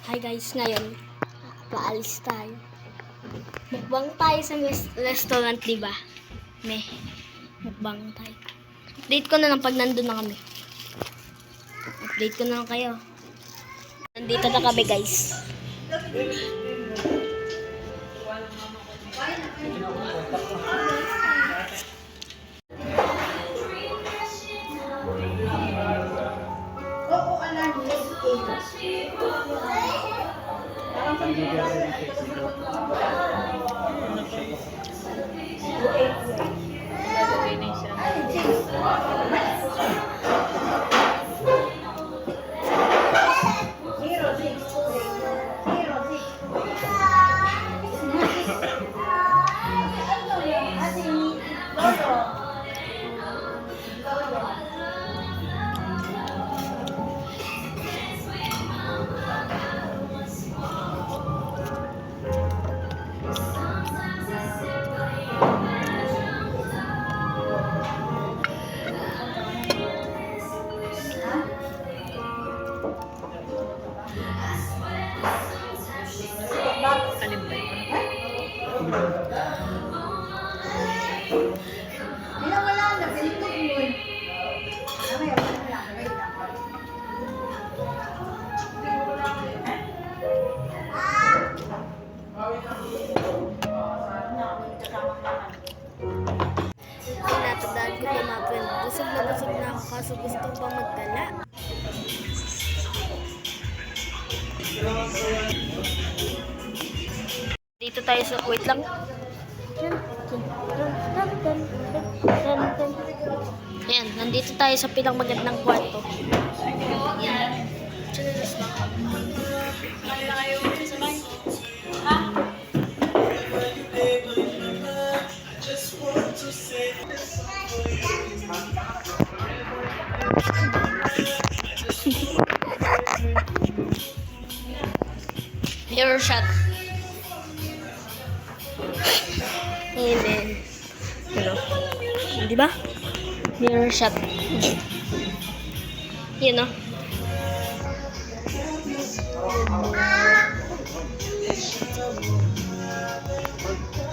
Hi guys, ngayon paalis tayo. Mukbang tayo sa restaurant, diba? Mukbang tayo. Update ko na lang pag nandun na kami. Update ko na lang kayo. Nandito na kami guys. Tinatandaan ko po mga friend. Busog na ako kaso gusto pang magdala. Dito tayo sa... Wait lang. Ayan, nandito tayo sa pinakmagandang kwarto. Ayan. Mirror shot. Ayan. Hello. Diba? Mirror shot. Yun o.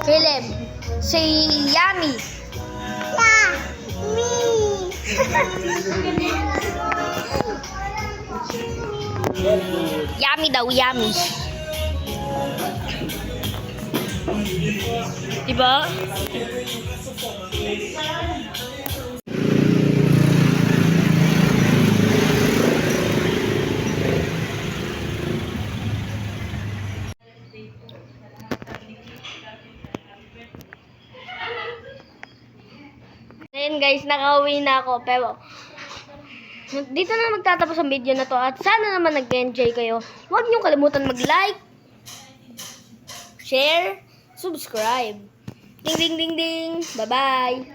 Caleb, say yummy. Yummy daw, yummy. Diba? Ayan guys, nakauwi na ako. Pero, dito na magtatapos ang video na to. At sana naman nag-enjoy kayo. Huwag niyong kalimutan mag-like, share, subscribe. Ding ding ding ding. Bye-bye.